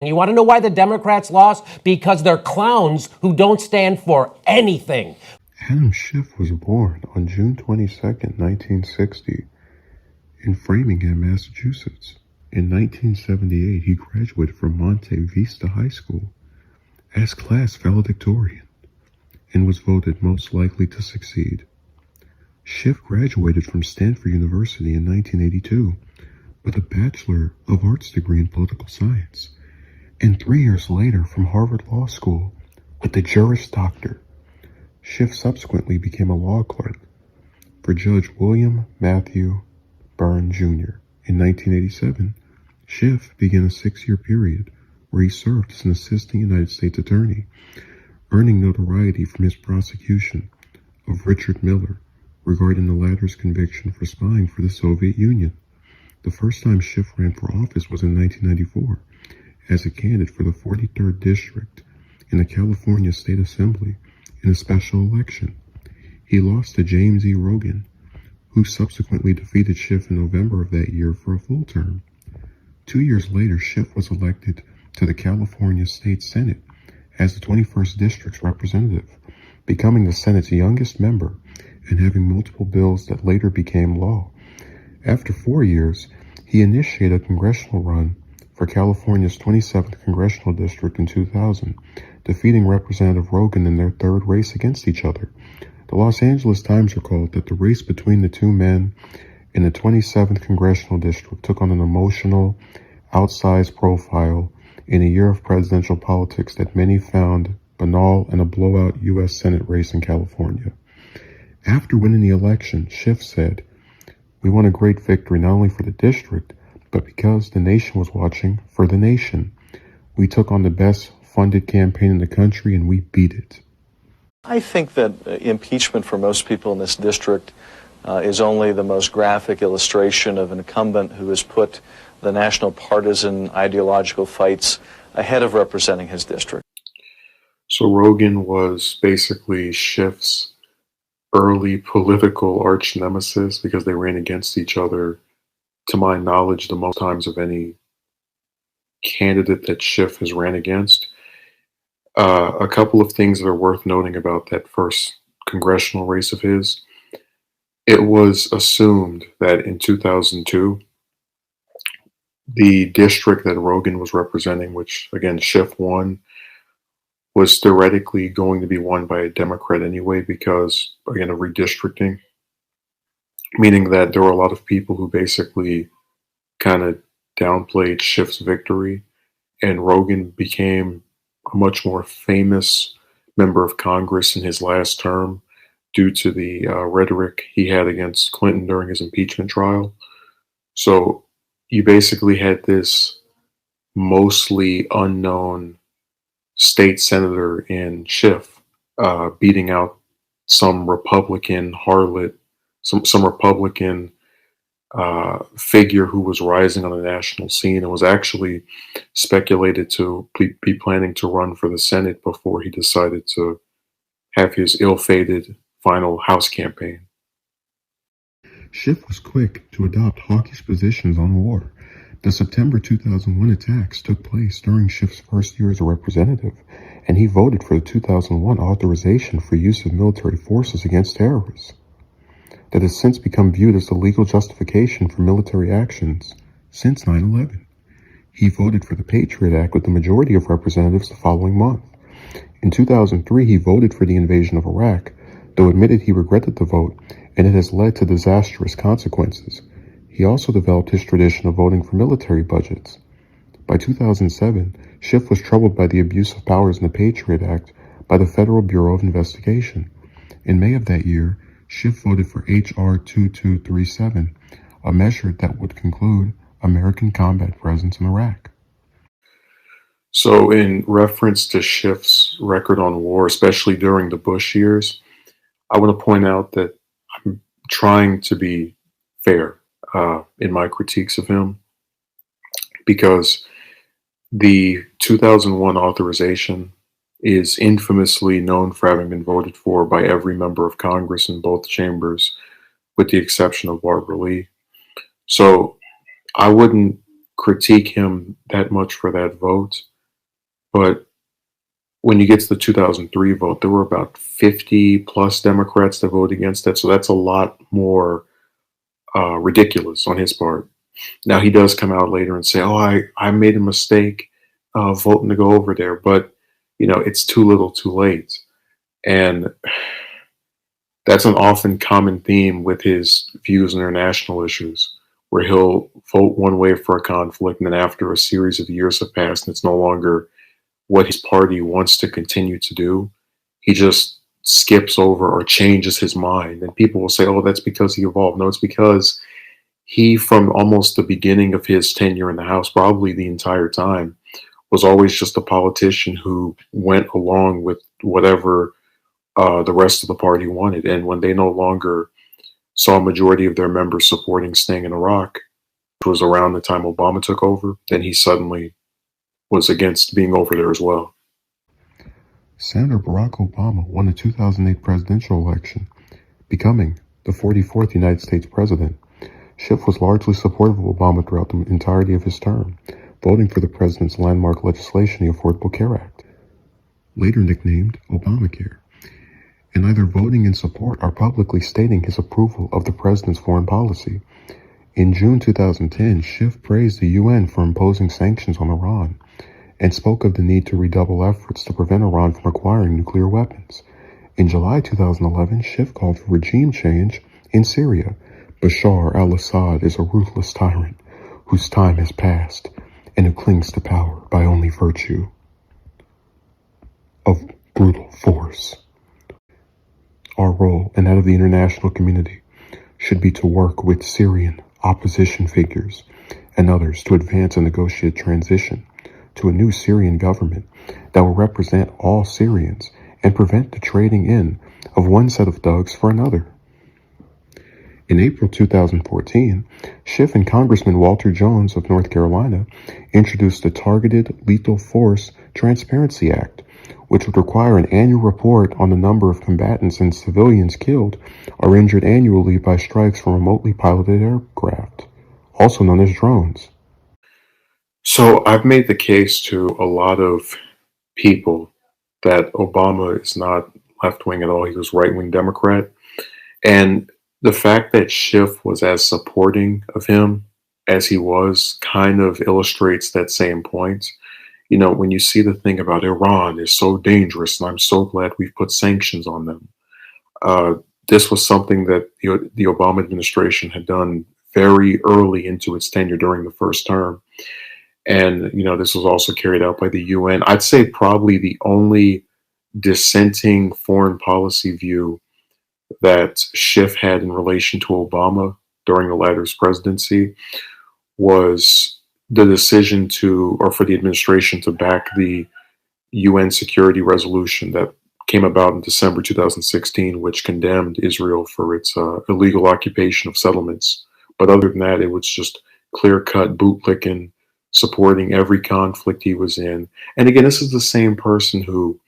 You want to know why the Democrats lost? Because they're clowns who don't stand for anything. Adam Schiff was born on June 22nd, 1960, in Framingham, Massachusetts. In 1978, he graduated from Monte Vista High School as class valedictorian and was voted most likely to succeed. Schiff graduated from Stanford University in 1982 with a Bachelor of Arts degree in political science, and 3 years later from Harvard Law School with a Juris Doctor. Schiff subsequently became a law clerk for Judge William Matthew Byrne Jr. In 1987, Schiff began a 6-year period where he served as an assistant United States attorney, earning notoriety from his prosecution of Richard Miller regarding the latter's conviction for spying for the Soviet Union. The first time Schiff ran for office was in 1994 as a candidate for the 43rd District in the California State Assembly in a special election. He lost to James E. Rogan, who subsequently defeated Schiff in November of that year for a full term. 2 years later, Schiff was elected to the California State Senate as the 21st District's representative, becoming the Senate's youngest member and having multiple bills that later became law. After 4 years, he initiated a congressional run for California's 27th Congressional District in 2000, defeating Representative Rogan in their third race against each other. The Los Angeles Times recalled that the race between the two men in the 27th Congressional District took on an emotional, outsized profile in a year of presidential politics that many found banal and a blowout U.S. Senate race in California. After winning the election, Schiff said, "We won a great victory not only for the district, but because the nation was watching, for the nation. We took on the best funded campaign in the country and we beat it." I think that impeachment for most people in this district is only the most graphic illustration of an incumbent who has put the national partisan ideological fights ahead of representing his district. So Rogan was basically Schiff's early political arch nemesis because they ran against each other, to my knowledge, the most times of any candidate that Schiff has ran against. A couple of things that are worth noting about that first congressional race of his. It was assumed that in 2002, the district that Rogan was representing, which again Schiff won, was theoretically going to be won by a Democrat anyway because, again, of redistricting, meaning that there were a lot of people who basically kind of downplayed Schiff's victory, and Rogan became a much more famous member of Congress in his last term due to the rhetoric he had against Clinton during his impeachment trial. So you basically had this mostly unknown state senator in Schiff beating out some Republican harlot, some Republican figure who was rising on the national scene and was actually speculated to be planning to run for the Senate before he decided to have his ill-fated final House campaign. Schiff was quick to adopt hawkish positions on war. The September 2001 attacks took place during Schiff's first year as a representative, and he voted for the 2001 authorization for use of military forces against terrorists that has since become viewed as the legal justification for military actions since 9/11. He voted for the Patriot Act with the majority of representatives the following month. In 2003, he voted for the invasion of Iraq, though admitted he regretted the vote, and it has led to disastrous consequences. He also developed his tradition of voting for military budgets. By 2007, Schiff was troubled by the abuse of powers in the Patriot Act by the Federal Bureau of Investigation. In May of that year, Schiff voted for H.R. 2237, a measure that would conclude American combat presence in Iraq. So in reference to Schiff's record on war, especially during the Bush years, I want to point out that I'm trying to be fair in my critiques of him, because the 2001 authorization is infamously known for having been voted for by every member of Congress in both chambers, with the exception of Barbara Lee. So I wouldn't critique him that much for that vote. But when you get to the 2003 vote, there were about 50 plus Democrats that voted against that. So that's a lot more ridiculous on his part. Now he does come out later and say, "Oh, I made a mistake voting to go over there," but it's too little, too late, and that's an often common theme with his views on international issues, where he'll vote one way for a conflict, and then after a series of years have passed, and it's no longer what his party wants to continue to do, he just skips over or changes his mind, and people will say, "Oh, that's because he evolved." No, it's because he, from almost the beginning of his tenure in the House, probably the entire time, was always just a politician who went along with whatever the rest of the party wanted. And when they no longer saw a majority of their members supporting staying in Iraq, which was around the time Obama took over, then he suddenly was against being over there as well. Senator Barack Obama won the 2008 presidential election, becoming the 44th United States president. Schiff was largely supportive of Obama throughout the entirety of his term, voting for the president's landmark legislation, the Affordable Care Act, later nicknamed Obamacare, and either voting in support or publicly stating his approval of the president's foreign policy. In June 2010, Schiff praised the UN for imposing sanctions on Iran and spoke of the need to redouble efforts to prevent Iran from acquiring nuclear weapons. In July 2011, Schiff called for regime change in Syria. Bashar al-Assad is a ruthless tyrant whose time has passed and who clings to power by only virtue of brutal force. Our role, and that of the international community, should be to work with Syrian opposition figures and others to advance a negotiated transition to a new Syrian government that will represent all Syrians and prevent the trading in of one set of thugs for another. In April 2014, Schiff and Congressman Walter Jones of North Carolina introduced the Targeted Lethal Force Transparency Act, which would require an annual report on the number of combatants and civilians killed or injured annually by strikes from remotely piloted aircraft, also known as drones. So I've made the case to a lot of people that Obama is not left-wing at all. He was right-wing Democrat. And the fact that Schiff was as supporting of him as he was kind of illustrates that same point. When you see the thing about Iran is so dangerous, and I'm so glad we've put sanctions on them. This was something that the Obama administration had done very early into its tenure during the first term. And, this was also carried out by the UN. I'd say probably the only dissenting foreign policy view that Schiff had in relation to Obama during the latter's presidency was the decision for the administration to back the UN security resolution that came about in December 2016, which condemned Israel for its illegal occupation of settlements. But other than that, it was just clear-cut bootlicking, supporting every conflict he was in. And again, this is the same person who,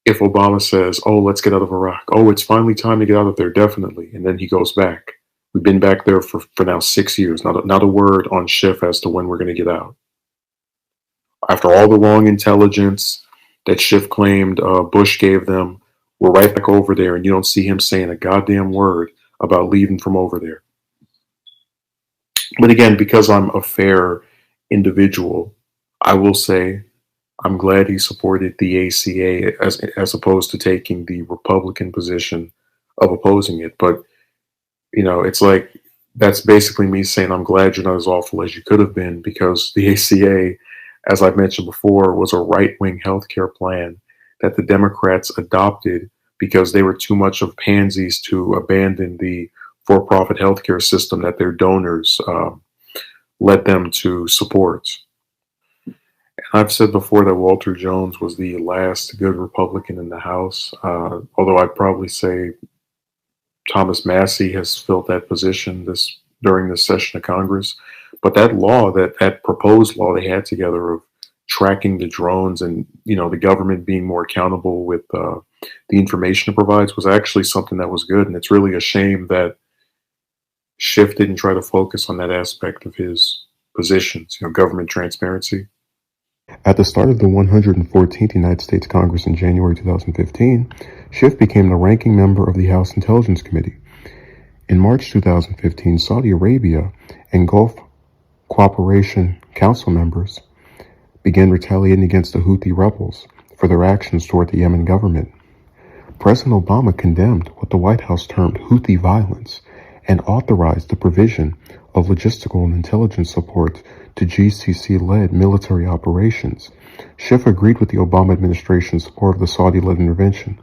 if Obama says, "Oh, let's get out of Iraq. Oh, it's finally time to get out of there, definitely," and then he goes back. We've been back there for now 6 years. Not a word on Schiff as to when we're going to get out. After all the long intelligence that Schiff claimed Bush gave them, we're right back over there, and you don't see him saying a goddamn word about leaving from over there. But again, because I'm a fair individual, I will say I'm glad he supported the ACA as opposed to taking the Republican position of opposing it. But, it's like that's basically me saying I'm glad you're not as awful as you could have been, because the ACA, as I've mentioned before, was a right-wing healthcare plan that the Democrats adopted because they were too much of pansies to abandon the for-profit healthcare system that their donors led them to support. And I've said before that Walter Jones was the last good Republican in the House, although I'd probably say Thomas Massey has filled that position during this session of Congress. But that proposed law they had together of tracking the drones and, the government being more accountable with the information it provides was actually something that was good. And it's really a shame that Schiff didn't try to focus on that aspect of his positions, government transparency. At the start of the 114th United States Congress in January 2015, Schiff became the ranking member of the House Intelligence Committee. In March 2015, Saudi Arabia and Gulf Cooperation Council members began retaliating against the Houthi rebels for their actions toward the Yemen government. President Obama condemned what the White House termed Houthi violence and authorized the provision of logistical and intelligence support to GCC-led military operations. Schiff agreed with the Obama administration's support of the Saudi-led intervention.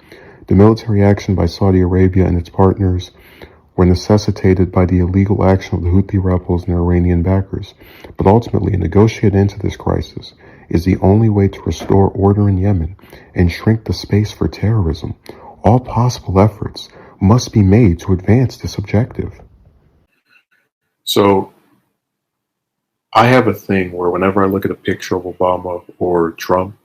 The military action by Saudi Arabia and its partners were necessitated by the illegal action of the Houthi rebels and their Iranian backers. But ultimately, a negotiated end to this crisis is the only way to restore order in Yemen and shrink the space for terrorism. All possible efforts must be made to advance this objective. So I have a thing where whenever I look at a picture of Obama or Trump,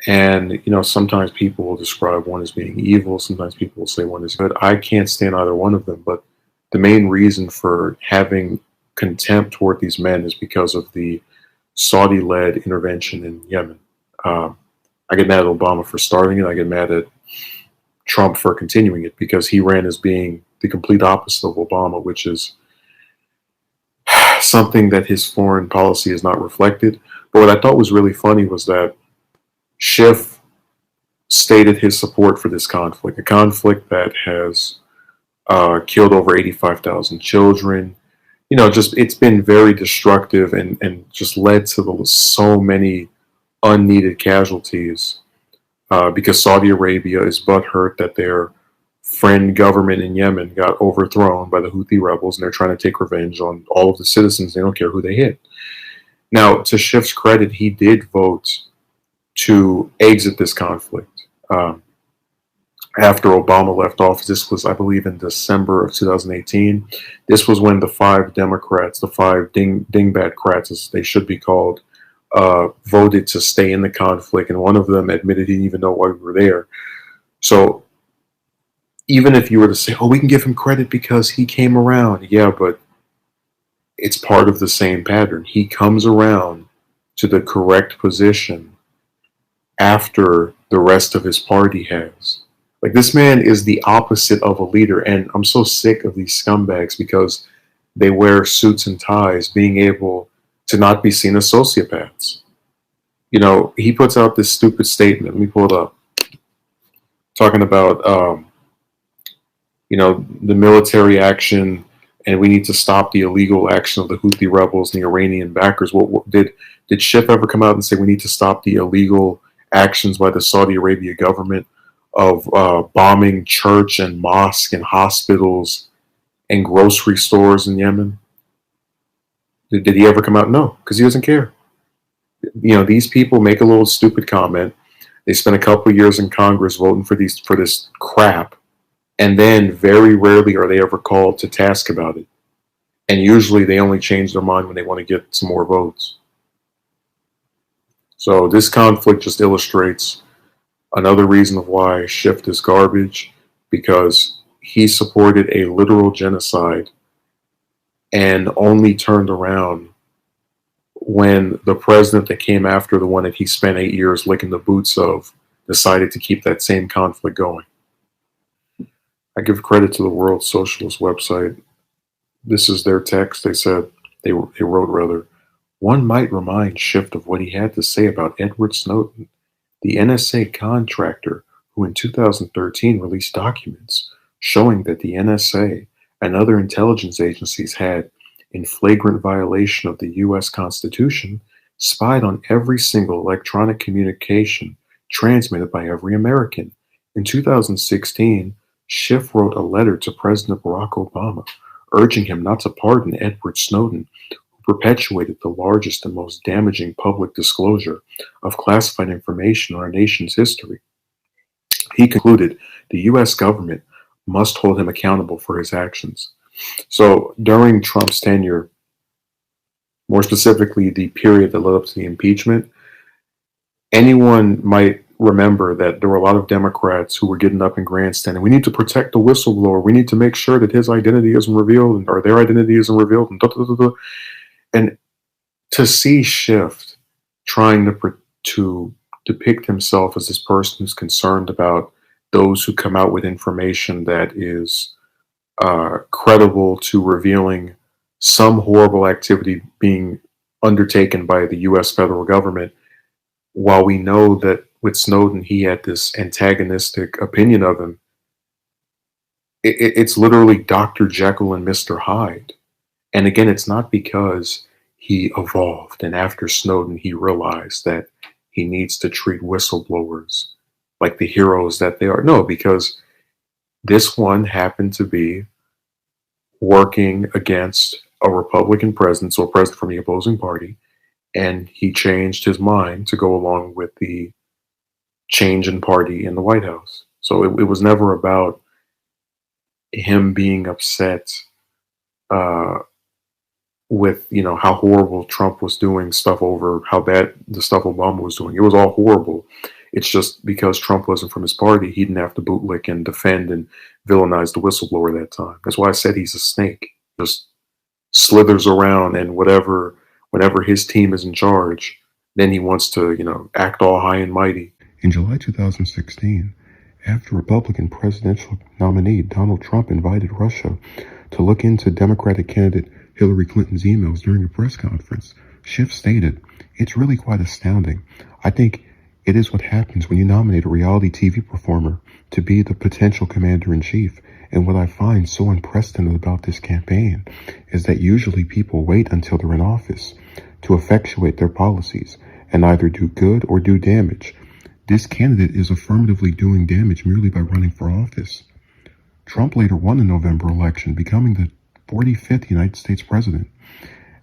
and sometimes people will describe one as being evil, sometimes people will say one is good. I can't stand either one of them, but the main reason for having contempt toward these men is because of the Saudi-led intervention in Yemen. I get mad at Obama for starting it. I get mad at Trump for continuing it because he ran as being the complete opposite of Obama, which is something that his foreign policy is not reflected. But what I thought was really funny was that Schiff stated his support for this conflict, a conflict that has killed over 85,000 children. It's been very destructive and just led to so many unneeded casualties because Saudi Arabia is butthurt that their friend government in Yemen got overthrown by the Houthi rebels, and they're trying to take revenge on all of the citizens. They don't care who they hit. Now, to Schiff's credit, he did vote to exit this conflict after Obama left office. This was, I believe, in December of 2018. This was when the five Democrats, the five dingbat-crats, as they should be called, voted to stay in the conflict, and one of them admitted he didn't even know why we were there. So even if you were to say, oh, we can give him credit because he came around, yeah, but it's part of the same pattern. He comes around to the correct position after the rest of his party has. Like, this man is the opposite of a leader, and I'm so sick of these scumbags because they wear suits and ties, being able to not be seen as sociopaths. He puts out this stupid statement. Let me pull it up. Talking about, the military action, and we need to stop the illegal action of the Houthi rebels and the Iranian backers. What did Schiff ever come out and say we need to stop the illegal actions by the Saudi Arabia government of bombing church and mosque and hospitals and grocery stores in Yemen? Did he ever come out? No, because he doesn't care. These people make a little stupid comment. They spend a couple of years in Congress voting for this crap, and then very rarely are they ever called to task about it. And usually they only change their mind when they want to get some more votes. So this conflict just illustrates another reason of why Schiff is garbage, because he supported a literal genocide and only turned around when the president that came after the one that he spent 8 years licking the boots of decided to keep that same conflict going. I give credit to the World Socialist website. This is their text. They wrote, one might remind Schiff of what he had to say about Edward Snowden, the NSA contractor who in 2013 released documents showing that the NSA and other intelligence agencies had, in flagrant violation of the U.S. Constitution, spied on every single electronic communication transmitted by every American. In 2016, Schiff wrote a letter to President Barack Obama urging him not to pardon Edward Snowden, who perpetuated the largest and most damaging public disclosure of classified information in our nation's history. He concluded the U.S. government must hold him accountable for his actions. So during Trump's tenure, more specifically the period that led up to the impeachment, anyone might remember that there were a lot of Democrats who were getting up and grandstanding. We need to protect the whistleblower. We need to make sure that his identity isn't revealed, or their identity isn't revealed. And And to see Schiff trying to depict himself as this person who's concerned about those who come out with information that is credible to revealing some horrible activity being undertaken by the U.S. federal government, while we know that with Snowden he had this antagonistic opinion of him. It's literally Dr. Jekyll and Mr. Hyde. And again, it's not because he evolved and after Snowden he realized that he needs to treat whistleblowers like the heroes that they are. No, because this one happened to be working against a Republican president, so a president from the opposing party, and he changed his mind to go along with the change in party in the White House. So it was never about him being upset with, you know, how horrible Trump was doing stuff over how bad the stuff Obama was doing. It was all horrible. It's just because Trump wasn't from his party, he didn't have to bootlick and defend and villainize the whistleblower that time. That's why I said he's a snake. Just slithers around, and whenever his team is in charge, then he wants to, you know, act all high and mighty. In July 2016, after Republican presidential nominee Donald Trump invited Russia to look into Democratic candidate Hillary Clinton's emails during a press conference, Schiff stated, "It's really quite astounding. I think it is what happens when you nominate a reality TV performer to be the potential commander-in-chief. And what I find so unprecedented about this campaign is that usually people wait until they're in office to effectuate their policies and either do good or do damage. This candidate is affirmatively doing damage merely by running for office." Trump later won the November election, becoming the 45th United States president.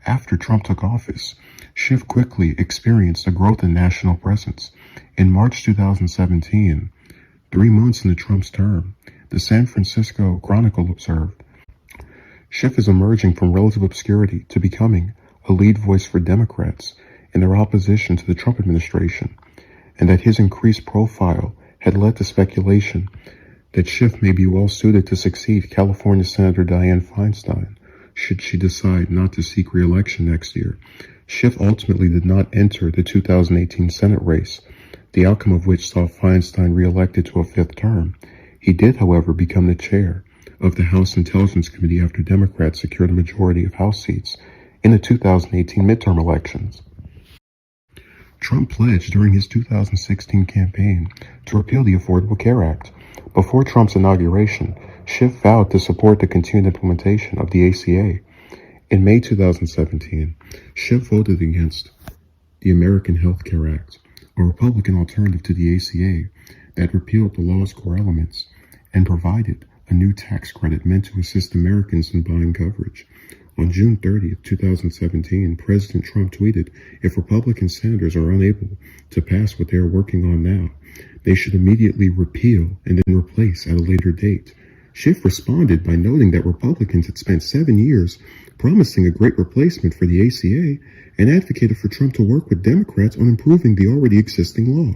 After Trump took office, Schiff quickly experienced a growth in national presence. In March 2017, 3 months into Trump's term, the San Francisco Chronicle observed, "Schiff is emerging from relative obscurity to becoming a lead voice for Democrats in their opposition to the Trump administration, and that his increased profile had led to speculation that Schiff may be well suited to succeed California Senator Dianne Feinstein should she decide not to seek re-election next year." Schiff ultimately did not enter the 2018 Senate race, the outcome of which saw Feinstein re-elected to a 5th term. He did, however, become the chair of the House Intelligence Committee after Democrats secured a majority of House seats in the 2018 midterm elections. Trump pledged during his 2016 campaign to repeal the Affordable Care Act. Before Trump's inauguration, Schiff vowed to support the continued implementation of the ACA. In May 2017, Schiff voted against the American Health Care Act, a Republican alternative to the ACA that repealed the law's core elements and provided a new tax credit meant to assist Americans in buying coverage. On June 30th, 2017, President Trump tweeted, "If Republican senators are unable to pass what they are working on now, they should immediately repeal and then replace at a later date." Schiff responded by noting that Republicans had spent 7 years promising a great replacement for the ACA and advocated for Trump to work with Democrats on improving the already existing law.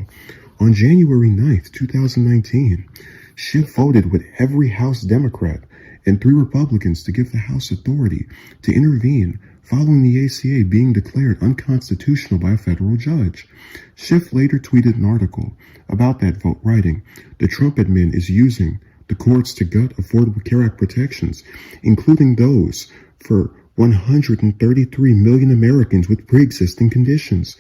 On January 9th, 2019, Schiff voted with every House Democrat and 3 Republicans to give the House authority to intervene following the ACA being declared unconstitutional by a federal judge. Schiff later tweeted an article about that vote, writing, "The Trump admin is using the courts to gut Affordable Care Act protections, including those for 133 million Americans with pre-existing conditions."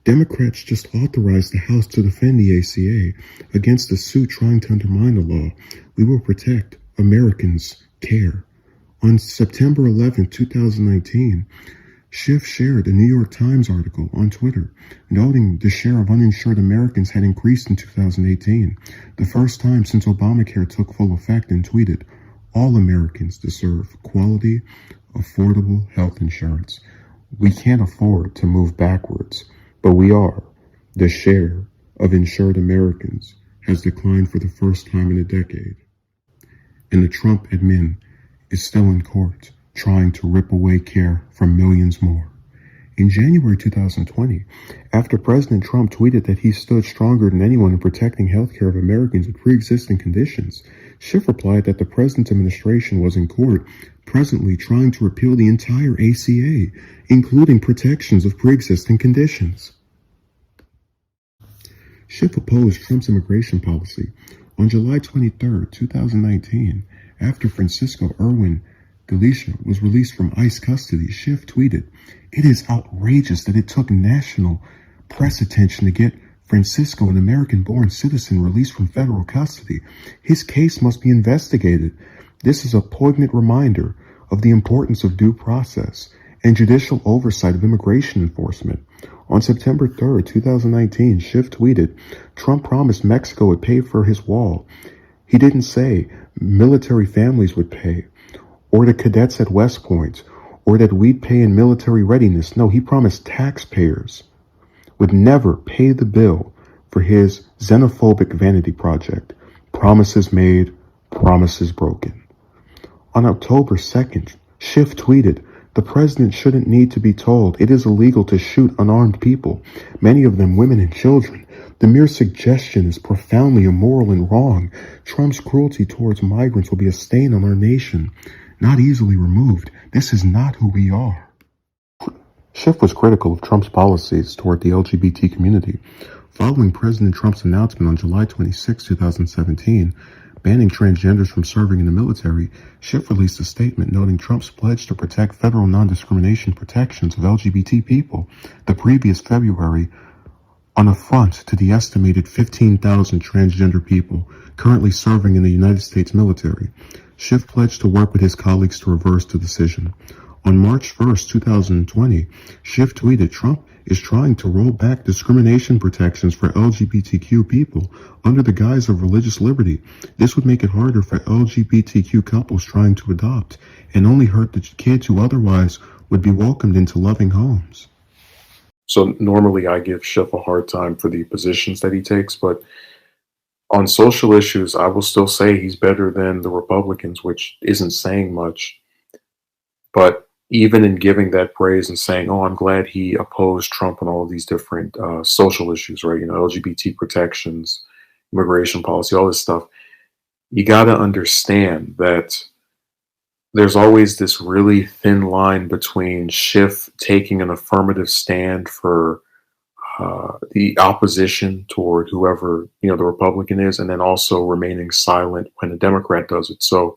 Democrats just authorized the House to defend the ACA against a suit trying to undermine the law. "We will protect Americans' care." On September 11, 2019, Schiff shared a New York Times article on Twitter, noting the share of uninsured Americans had increased in 2018, the first time since Obamacare took full effect, and tweeted, "All Americans deserve quality, affordable health insurance. We can't afford to move backwards, but we are. The share of insured Americans has declined for the first time in a decade." And the Trump admin is still in court, trying to rip away care from millions more. In January 2020, after President Trump tweeted that he stood stronger than anyone in protecting health care of Americans with pre-existing conditions, Schiff replied that the president's administration was in court presently trying to repeal the entire ACA, including protections of pre-existing conditions. Schiff opposed Trump's immigration policy. On July 23, 2019, after Francisco Erwin Galicia was released from ICE custody, Schiff tweeted, "It is outrageous that it took national press attention to get Francisco, an American-born citizen, released from federal custody. His case must be investigated. This is a poignant reminder of the importance of due process and judicial oversight of immigration enforcement." On September 3, 2019, Schiff tweeted, "Trump promised Mexico would pay for his wall. He didn't say military families would pay, or the cadets at West Point, or that we'd pay in military readiness. No, he promised taxpayers would never pay the bill for his xenophobic vanity project. Promises made, promises broken." On October 2nd, Schiff tweeted, "The president shouldn't need to be told it is illegal to shoot unarmed people, many of them women and children. The mere suggestion is profoundly immoral and wrong. Trump's cruelty towards migrants will be a stain on our nation, not easily removed. This is not who we are." Schiff was critical of Trump's policies toward the LGBT community. Following President Trump's announcement on July 26, 2017, banning transgenders from serving in the military, Schiff released a statement noting Trump's pledge to protect federal non-discrimination protections of LGBT people the previous February on affront to the estimated 15,000 transgender people currently serving in the United States military. Schiff pledged to work with his colleagues to reverse the decision. On March 1st, 2020, Schiff tweeted, "Trump is trying to roll back discrimination protections for LGBTQ people under the guise of religious liberty. This would make it harder for LGBTQ couples trying to adopt, and only hurt the kids who otherwise would be welcomed into loving homes." So normally I give Schiff a hard time for the positions that he takes, but on social issues, I will still say he's better than the Republicans, which isn't saying much. But even in giving that praise and saying, "Oh, I'm glad he opposed Trump on all of these different social issues," right? You know, LGBT protections, immigration policy, all this stuff. You got to understand that there's always this really thin line between Schiff taking an affirmative stand for the opposition toward whoever, you know, the Republican is, and then also remaining silent when a Democrat does it. So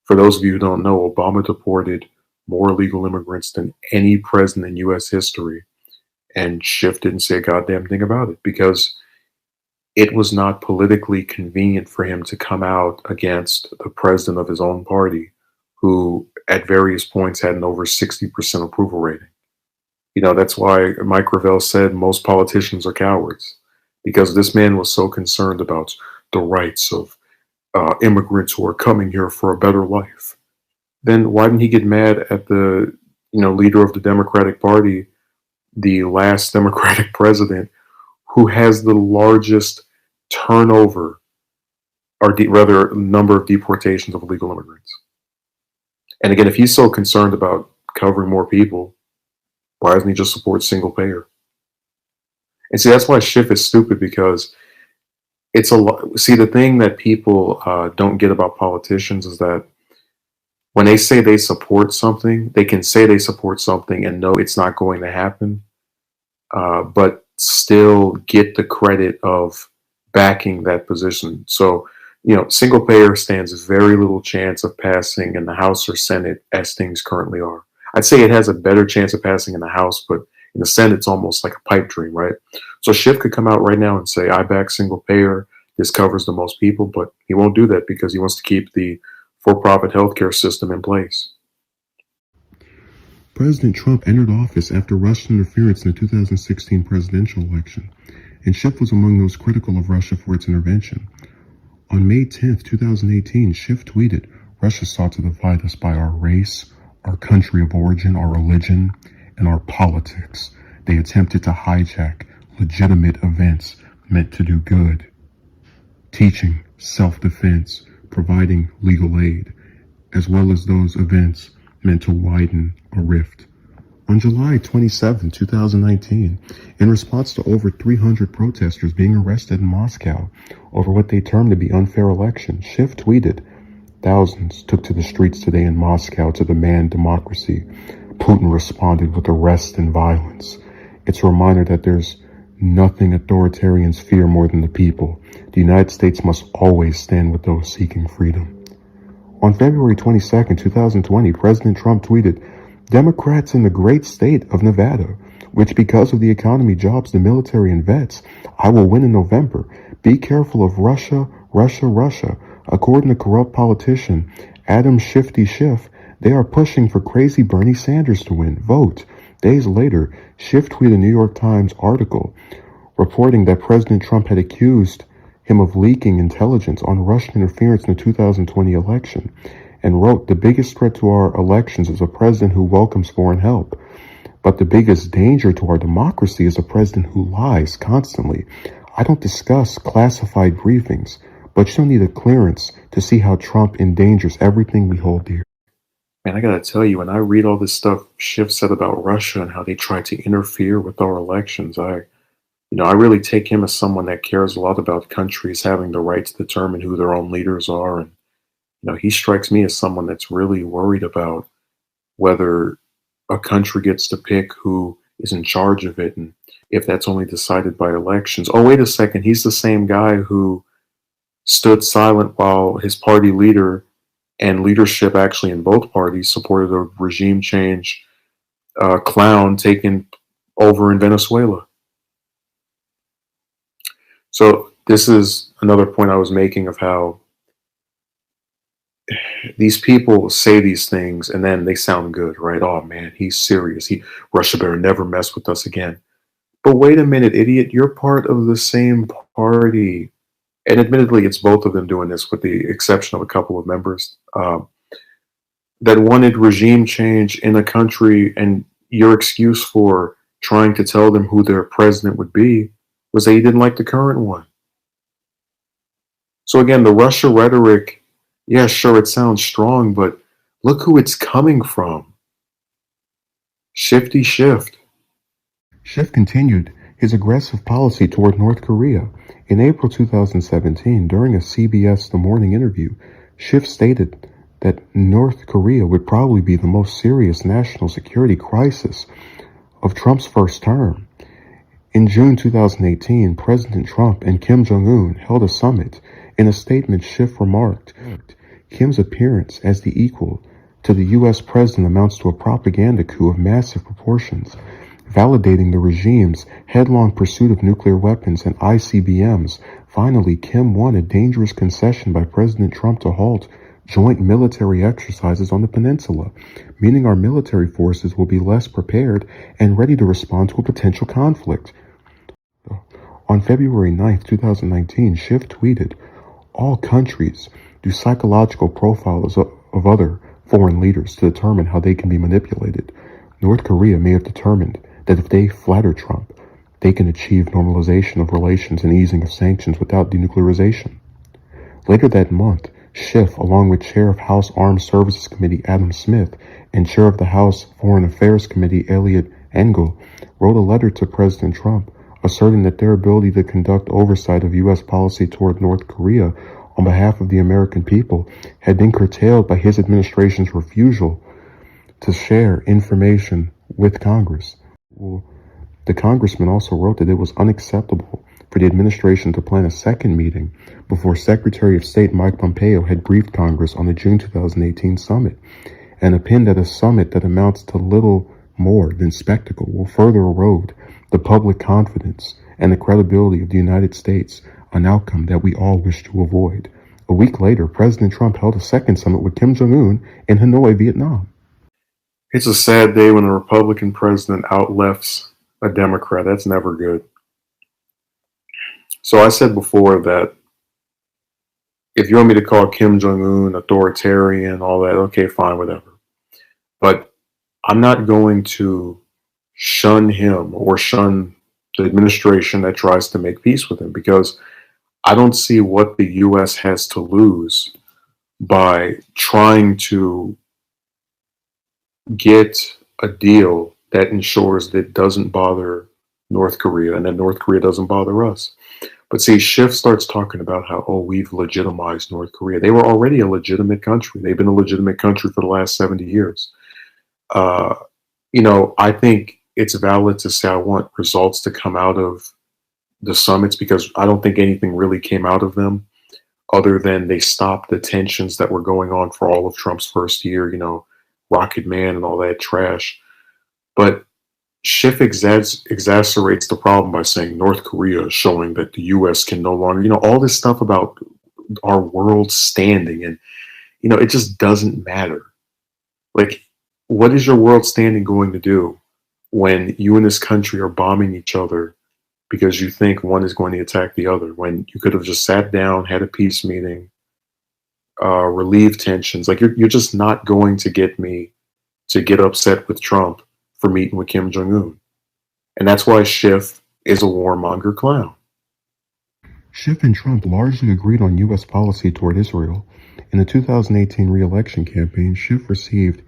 for those of you who don't know, Obama deported more illegal immigrants than any president in U.S. history. And Schiff didn't say a goddamn thing about it because it was not politically convenient for him to come out against the president of his own party, who at various points had an over 60% approval rating. You know, that's why Mike Gravel said most politicians are cowards, because this man was so concerned about the rights of immigrants who are coming here for a better life. Then why didn't he get mad at the, you know, leader of the Democratic Party, the last Democratic president, who has the largest turnover, or rather number of deportations of illegal immigrants? And again, if he's so concerned about covering more people, why doesn't he just support single payer? And see, that's why Schiff is stupid, because it's a lot. See, the thing that people don't get about politicians is that when they say they support something, they can say they support something and know it's not going to happen, but still get the credit of backing that position. So, you know, single payer stands very little chance of passing in the House or Senate as things currently are. I'd say it has a better chance of passing in the House, but in the Senate, it's almost like a pipe dream, right? So Schiff could come out right now and say, "I back single payer. This covers the most people," but he won't do that because he wants to keep the for-profit healthcare system in place. President Trump entered office after Russian interference in the 2016 presidential election, and Schiff was among those critical of Russia for its intervention. On May 10, 2018, Schiff tweeted, "Russia sought to divide us by our race, our country of origin, our religion, and our politics. They attempted to hijack legitimate events meant to do good, teaching self-defense, providing legal aid, as well as those events meant to widen a rift. On July 27, 2019, in response to over 300 protesters being arrested in Moscow over what they termed to be unfair elections, Schiff tweeted, "Thousands took to the streets today in Moscow to demand democracy. Putin responded with arrest and violence. It's a reminder that there's nothing authoritarians fear more than the people. The United States must always stand with those seeking freedom." On February 22, 2020, President Trump tweeted, "Democrats in the great state of Nevada, which because of the economy, jobs, the military, and vets, I will win in November. Be careful of Russia, Russia, Russia. According to corrupt politician Adam Schiff, they are pushing for crazy Bernie Sanders to win. Vote." Days later, Schiff tweeted a New York Times article reporting that President Trump had accused him of leaking intelligence on Russian interference in the 2020 election, and wrote, "The biggest threat to our elections is a president who welcomes foreign help. But the biggest danger to our democracy is a president who lies constantly. I don't discuss classified briefings, but you don't need a clearance to see how Trump endangers everything we hold dear." Man, I gotta tell you, when I read all this stuff Schiff said about Russia and how they tried to interfere with our elections, I really take him as someone that cares a lot about countries having the right to determine who their own leaders are. And, he strikes me as someone that's really worried about whether a country gets to pick who is in charge of it and if that's only decided by elections. Oh, wait a second. He's the same guy who stood silent while his party leader and leadership actually in both parties supported a regime change clown taken over in Venezuela. So this is another point I was making of how these people say these things and then they sound good, right? Oh man, he's serious. Russia better never mess with us again. But wait a minute, idiot, you're part of the same party. And admittedly, it's both of them doing this with the exception of a couple of members that wanted regime change in a country, and your excuse for trying to tell them who their president would be was that you didn't like the current one. So again, the Russia rhetoric, yeah, sure, it sounds strong, but look who it's coming from. Shifty Shift. Schiff continued his aggressive policy toward North Korea. In April 2017, during a CBS The Morning interview, Schiff stated that North Korea would probably be the most serious national security crisis of Trump's first term. In June 2018, President Trump and Kim Jong-un held a summit. In a statement, Schiff remarked, "Kim's appearance as the equal to the U.S. president amounts to a propaganda coup of massive proportions, validating the regime's headlong pursuit of nuclear weapons and ICBMs. Finally, Kim won a dangerous concession by President Trump to halt joint military exercises on the peninsula, meaning our military forces will be less prepared and ready to respond to a potential conflict." On February 9, 2019, Schiff tweeted, "All countries do psychological profiles of other foreign leaders to determine how they can be manipulated. North Korea may have determined that if they flatter Trump, they can achieve normalization of relations and easing of sanctions without denuclearization." Later that month, Schiff, along with Chair of House Armed Services Committee Adam Smith and Chair of the House Foreign Affairs Committee Eliot Engel, wrote a letter to President Trump asserting that their ability to conduct oversight of U.S. policy toward North Korea on behalf of the American people had been curtailed by his administration's refusal to share information with Congress. The congressman also wrote that it was unacceptable for the administration to plan a second meeting before Secretary of State Mike Pompeo had briefed Congress on the June 2018 summit, and opined that a summit that amounts to little more than spectacle will further erode the public confidence and the credibility of the United States, an outcome that we all wish to avoid. A week later, President Trump held a second summit with Kim Jong-un in Hanoi, Vietnam. It's a sad day when a Republican president outlefts a Democrat. That's never good. So I said before that if you want me to call Kim Jong-un authoritarian, all that, okay, fine, whatever. But I'm not going to shun him or shun the administration that tries to make peace with him, because I don't see what the U.S. has to lose by trying to get a deal that ensures that it doesn't bother North Korea and that North Korea doesn't bother us. But see, Schiff starts talking about how, oh, we've legitimized North Korea. They were already a legitimate country. They've been a legitimate country for the last 70 years. Uh, I think it's valid to say I want results to come out of the summits because I don't think anything really came out of them other than they stopped the tensions that were going on for all of Trump's first year, Rocket Man and all that trash. But Schiff exacerbates the problem by saying North Korea is showing that the U.S. can no longer, all this stuff about our world standing. And, it just doesn't matter. Like, what is your world standing going to do when you and this country are bombing each other because you think one is going to attack the other, when you could have just sat down, had a peace meeting, relieve tensions? Like, you're just not going to get me to get upset with Trump for meeting with Kim Jong-un. And that's why Schiff is a warmonger clown. Schiff and Trump largely agreed on U.S. policy toward Israel. In the 2018 re-election campaign, Schiff received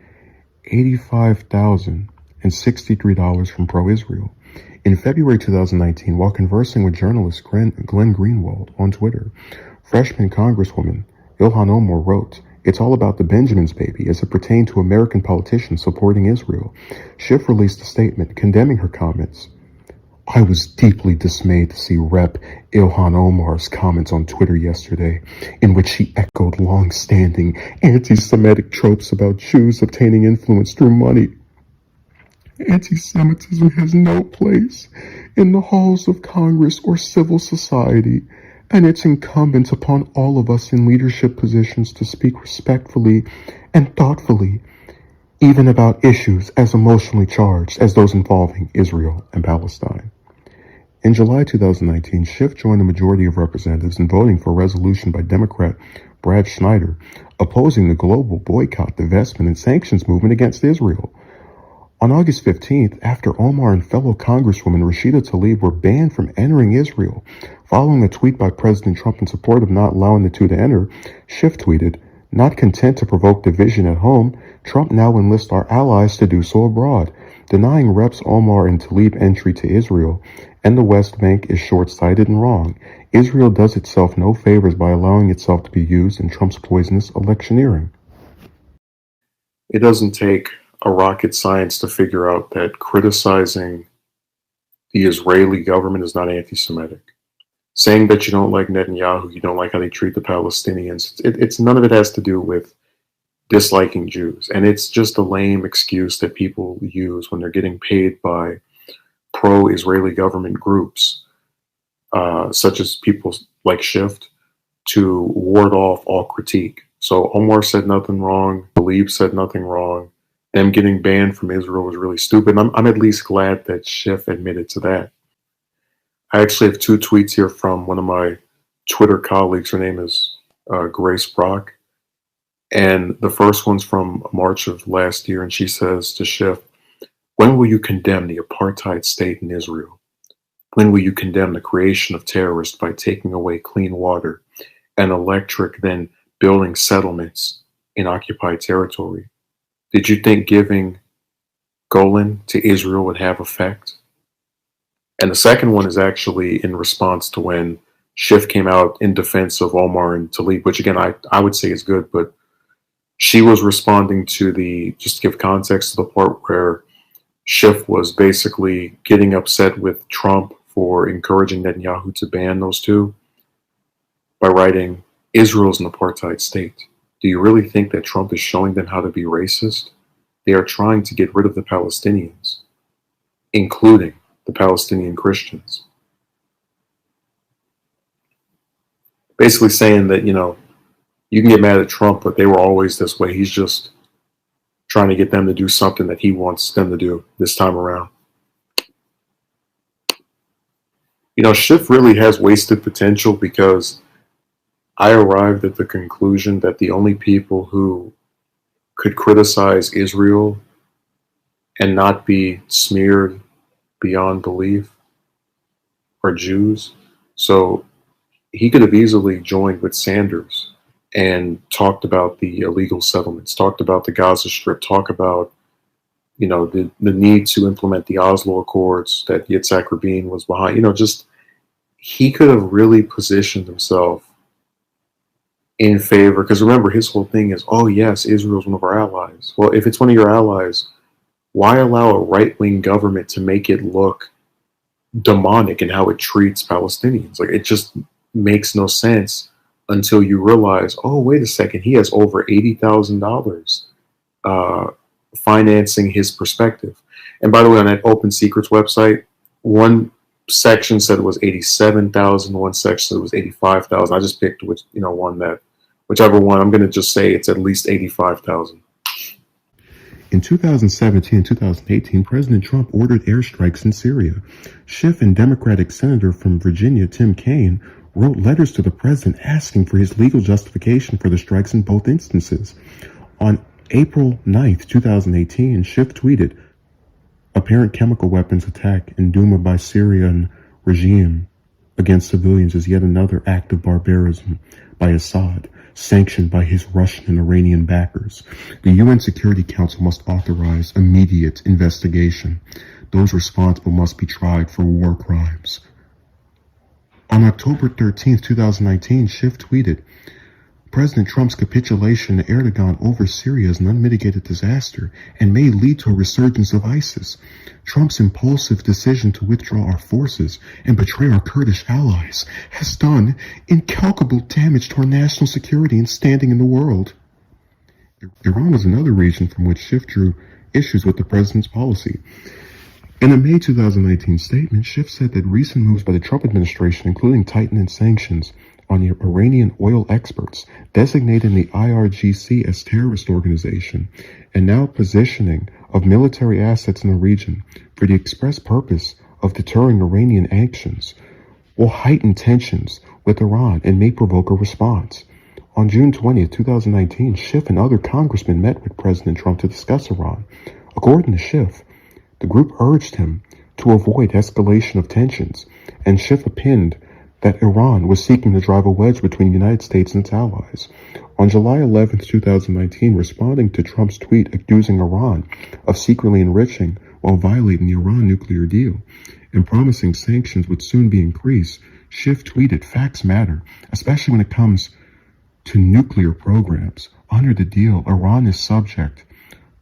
$85,063 from pro-Israel. In February 2019, while conversing with journalist Glenn Greenwald on Twitter, freshman Congresswoman Ilhan Omar wrote, "It's all about the Benjamins, baby," as it pertained to American politicians supporting Israel. Schiff released a statement condemning her comments. "I was deeply dismayed to see Rep. Ilhan Omar's comments on Twitter yesterday, in which she echoed long-standing anti-Semitic tropes about Jews obtaining influence through money. Anti-Semitism has no place in the halls of Congress or civil society, and it's incumbent upon all of us in leadership positions to speak respectfully and thoughtfully, even about issues as emotionally charged as those involving Israel and Palestine." In July 2019, Schiff joined the majority of representatives in voting for a resolution by Democrat Brad Schneider opposing the global boycott, divestment, and sanctions movement against Israel. On August 15th, after Omar and fellow Congresswoman Rashida Tlaib were banned from entering Israel, following a tweet by President Trump in support of not allowing the two to enter, Schiff tweeted, "Not content to provoke division at home, Trump now enlists our allies to do so abroad. Denying Reps Omar and Tlaib entry to Israel and the West Bank is short-sighted and wrong. Israel does itself no favors by allowing itself to be used in Trump's poisonous electioneering." It doesn't take a rocket science to figure out that criticizing the Israeli government is not anti-Semitic. Saying that you don't like Netanyahu, you don't like how they treat the Palestinians, it's none of it has to do with disliking Jews. And it's just a lame excuse that people use when they're getting paid by pro-Israeli government groups, such as people like Schiff, to ward off all critique. So Omar said nothing wrong. Tlaib said nothing wrong. Them getting banned from Israel was really stupid. I'm at least glad that Schiff admitted to that. I actually have two tweets here from one of my Twitter colleagues. Her name is Grace Brock. And the first one's from March of last year, and she says to Schiff, "When will you condemn the apartheid state in Israel? When will you condemn the creation of terrorists by taking away clean water and electric, then building settlements in occupied territory? Did you think giving Golan to Israel would have effect?" And the second one is actually in response to when Schiff came out in defense of Omar and Tlaib, which again, I would say is good, but she was responding to just to give context to the part where Schiff was basically getting upset with Trump for encouraging Netanyahu to ban those two by writing, "Israel's an apartheid state. Do you really think that Trump is showing them how to be racist? They are trying to get rid of the Palestinians, including the Palestinian Christians." Basically saying that, you can get mad at Trump, but they were always this way. He's just trying to get them to do something that he wants them to do this time around. Schiff really has wasted potential because I arrived at the conclusion that the only people who could criticize Israel and not be smeared beyond belief are Jews. So he could have easily joined with Sanders and talked about the illegal settlements, talked about the Gaza Strip, talk about the need to implement the Oslo Accords that Yitzhak Rabin was behind. Just he could have really positioned himself in favor. Because remember, his whole thing is, oh yes, Israel's one of our allies. Well, if it's one of your allies, why allow a right-wing government to make it look demonic in how it treats Palestinians? Like, it just makes no sense until you realize, oh, wait a second, he has over $80,000 financing his perspective. And by the way, on that Open Secrets website, one section said it was 87,000, one section said it was 85,000. I just picked whichever one. I'm going to just say it's at least 85,000. In 2017 and 2018, President Trump ordered airstrikes in Syria. Schiff and Democratic Senator from Virginia, Tim Kaine, wrote letters to the president asking for his legal justification for the strikes in both instances. On April 9th, 2018, Schiff tweeted, "Apparent chemical weapons attack in Douma by Syrian regime against civilians is yet another act of barbarism by Assad, sanctioned by his Russian and Iranian backers. The UN Security Council must authorize immediate investigation. Those responsible must be tried for war crimes." On October 13th, 2019, Schiff tweeted, "President Trump's capitulation to Erdogan over Syria is an unmitigated disaster and may lead to a resurgence of ISIS. Trump's impulsive decision to withdraw our forces and betray our Kurdish allies has done incalculable damage to our national security and standing in the world." Iran was another region from which Schiff drew issues with the president's policy. In a May 2019 statement, Schiff said that recent moves by the Trump administration, including tightening sanctions on the Iranian oil experts, designating the IRGC as terrorist organization, and now positioning of military assets in the region for the express purpose of deterring Iranian actions, will heighten tensions with Iran and may provoke a response. On June 20th, 2019, Schiff and other congressmen met with President Trump to discuss Iran. According to Schiff, the group urged him to avoid escalation of tensions, and Schiff opined that Iran was seeking to drive a wedge between the United States and its allies. On July 11th, 2019, responding to Trump's tweet accusing Iran of secretly enriching while violating the Iran nuclear deal and promising sanctions would soon be increased, Schiff tweeted, "Facts matter, especially when it comes to nuclear programs. Under the deal, Iran is subject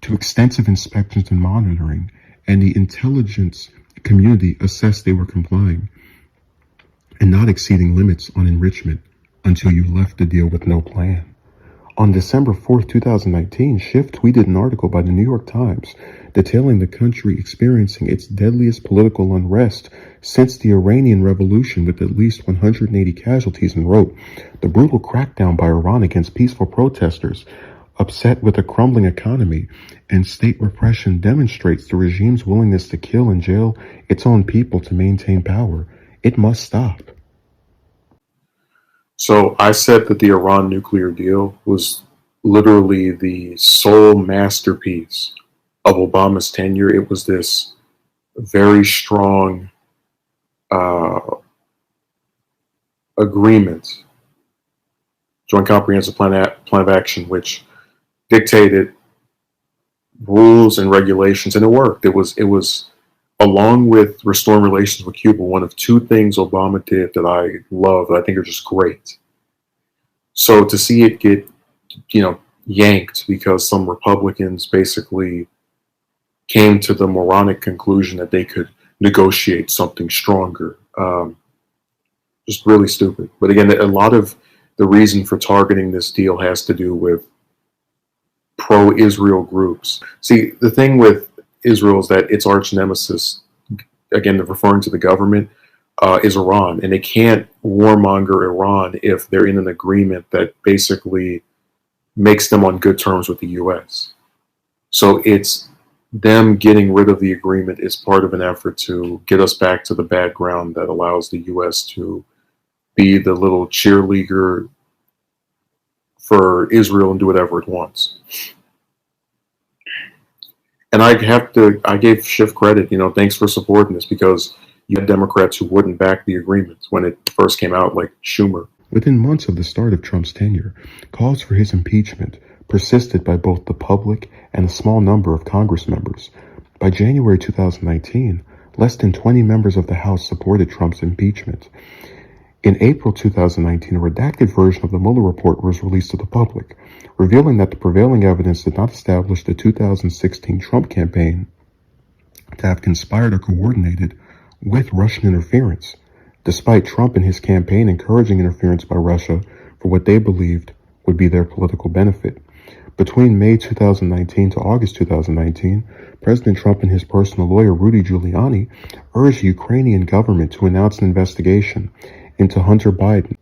to extensive inspections and monitoring, and the intelligence community assessed they were complying and not exceeding limits on enrichment until you left the deal with no plan." On December 4th, 2019, Schiff tweeted an article by the New York Times detailing the country experiencing its deadliest political unrest since the Iranian Revolution, with at least 180 casualties, and wrote, "The brutal crackdown by Iran against peaceful protesters, upset with a crumbling economy and state repression, demonstrates the regime's willingness to kill and jail its own people to maintain power. It must stop." So I said that the Iran nuclear deal was literally the sole masterpiece of Obama's tenure. It was this very strong agreement, Joint Comprehensive Plan of Action, which dictated rules and regulations, and it worked. It was along with restoring relations with Cuba, one of two things Obama did that I love, that I think are just great. So to see it get, yanked because some Republicans basically came to the moronic conclusion that they could negotiate something stronger, just really stupid. But again, a lot of the reason for targeting this deal has to do with pro-Israel groups. See, the thing with Israel is that its arch nemesis, again, referring to the government, is Iran. And they can't warmonger Iran if they're in an agreement that basically makes them on good terms with the U.S. So it's them getting rid of the agreement is part of an effort to get us back to the bad ground that allows the U.S. to be the little cheerleader for Israel and do whatever it wants. And I gave Schiff credit, thanks for supporting this, because you had Democrats who wouldn't back the agreement when it first came out, like Schumer. Within months of the start of Trump's tenure, calls for his impeachment persisted by both the public and a small number of Congress members. By January 2019, less than 20 members of the House supported Trump's impeachment. In April 2019, a redacted version of the Mueller report was released to the public, revealing that the prevailing evidence did not establish the 2016 Trump campaign to have conspired or coordinated with Russian interference, despite Trump and his campaign encouraging interference by Russia for what they believed would be their political benefit. Between May 2019 to August 2019, President Trump and his personal lawyer Rudy Giuliani urged the Ukrainian government to announce an investigation into Hunter Biden,